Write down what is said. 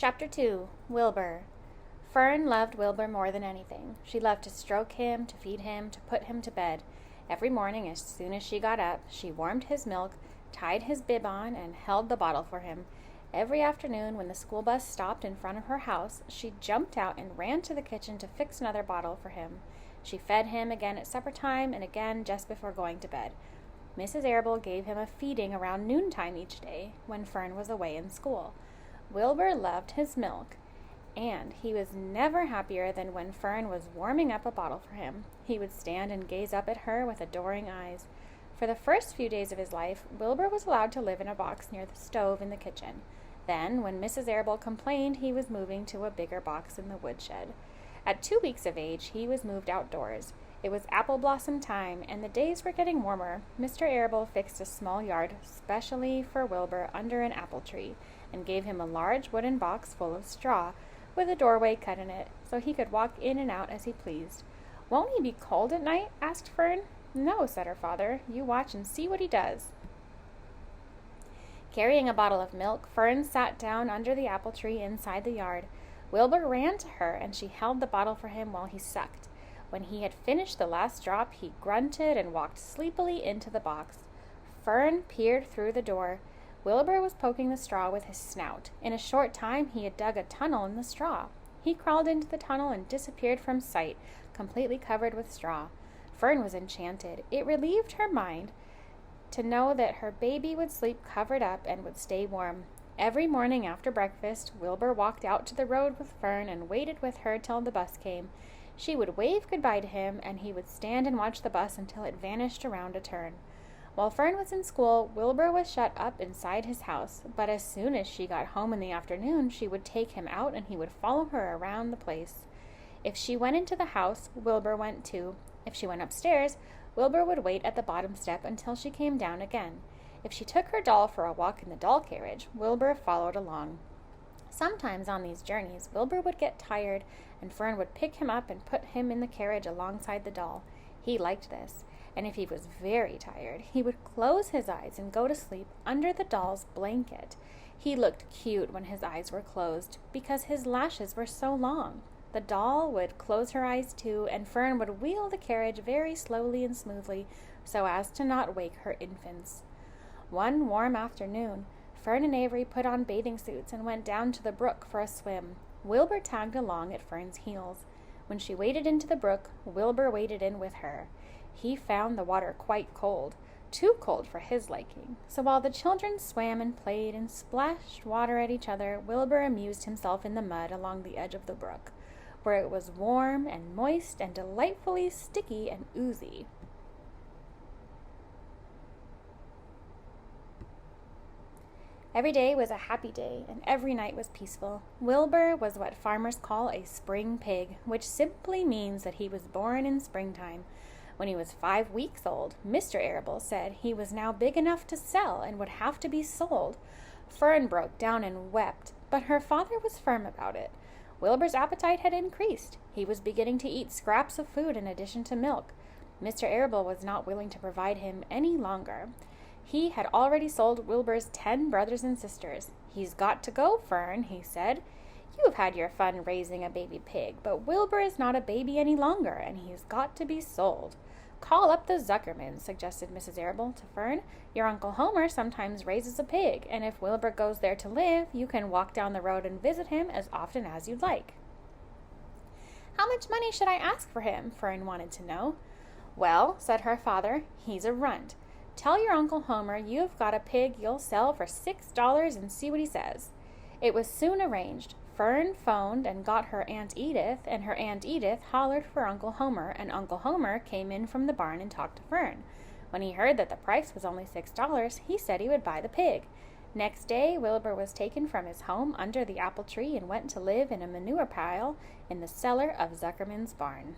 Chapter 2. Wilbur. Fern loved Wilbur more than anything. She loved to stroke him, to feed him, to put him to bed. Every morning, as soon as she got up, she warmed his milk, tied his bib on, and held the bottle for him. Every afternoon, when the school bus stopped in front of her house, she jumped out and ran to the kitchen to fix another bottle for him. She fed him again at supper time and again just before going to bed. Mrs. Arable gave him a feeding around noontime each day, when Fern was away in school. Wilbur loved his milk, and he was never happier than when Fern was warming up a bottle for him. He would stand and gaze up at her with adoring eyes. For the first few days of his life, Wilbur was allowed to live in a box near the stove in the kitchen. Then, when Mrs. Arable complained, he was moving to a bigger box in the woodshed. At 2 weeks of age, he was moved outdoors. It was apple blossom time, and the days were getting warmer. Mr. Arable fixed a small yard specially for Wilbur under an apple tree, and gave him a large wooden box full of straw, with a doorway cut in it, so he could walk in and out as he pleased. "Won't he be cold at night?" asked Fern. "No," said her father. "You watch and see what he does." Carrying a bottle of milk, Fern sat down under the apple tree inside the yard. Wilbur ran to her, and she held the bottle for him while he sucked. When he had finished the last drop, he grunted and walked sleepily into the box. Fern peered through the door. Wilbur was poking the straw with his snout. In a short time, he had dug a tunnel in the straw. He crawled into the tunnel and disappeared from sight, completely covered with straw. Fern was enchanted. It relieved her mind to know that her baby would sleep covered up and would stay warm. Every morning after breakfast, Wilbur walked out to the road with Fern and waited with her till the bus came. She would wave goodbye to him, and he would stand and watch the bus until it vanished around a turn. While Fern was in school, Wilbur was shut up inside his house, but as soon as she got home in the afternoon, she would take him out and he would follow her around the place. If she went into the house, Wilbur went too. If she went upstairs, Wilbur would wait at the bottom step until she came down again. If she took her doll for a walk in the doll carriage, Wilbur followed along. Sometimes on these journeys, Wilbur would get tired, and Fern would pick him up and put him in the carriage alongside the doll. He liked this, and if he was very tired, he would close his eyes and go to sleep under the doll's blanket. He looked cute when his eyes were closed, because his lashes were so long. The doll would close her eyes too, and Fern would wheel the carriage very slowly and smoothly, so as to not wake her infants. One warm afternoon, Fern and Avery put on bathing suits and went down to the brook for a swim. Wilbur tagged along at Fern's heels. When she waded into the brook, Wilbur waded in with her. He found the water quite cold, too cold for his liking. So while the children swam and played and splashed water at each other, Wilbur amused himself in the mud along the edge of the brook, where it was warm and moist and delightfully sticky and oozy. Every day was a happy day, and every night was peaceful. Wilbur was what farmers call a spring pig, which simply means that he was born in springtime. When he was 5 weeks old, Mr. Arable said he was now big enough to sell and would have to be sold. Fern broke down and wept, but her father was firm about it. Wilbur's appetite had increased. He was beginning to eat scraps of food in addition to milk. Mr. Arable was not willing to provide him any longer. He had already sold Wilbur's 10 brothers and sisters. "He's got to go, Fern," he said. "You have had your fun raising a baby pig, but Wilbur is not a baby any longer, and he's got to be sold." "Call up the Zuckermans," suggested Mrs. Arable to Fern. "Your Uncle Homer sometimes raises a pig, and if Wilbur goes there to live, you can walk down the road and visit him as often as you'd like." "How much money should I ask for him?" Fern wanted to know. "Well," said her father, "he's a runt. Tell your Uncle Homer you've got a pig you'll sell for $6 and see what he says." It was soon arranged. Fern phoned and got her Aunt Edith, and her Aunt Edith hollered for Uncle Homer, and Uncle Homer came in from the barn and talked to Fern. When he heard that the price was only $6, he said he would buy the pig. Next day, Wilbur was taken from his home under the apple tree and went to live in a manure pile in the cellar of Zuckerman's barn.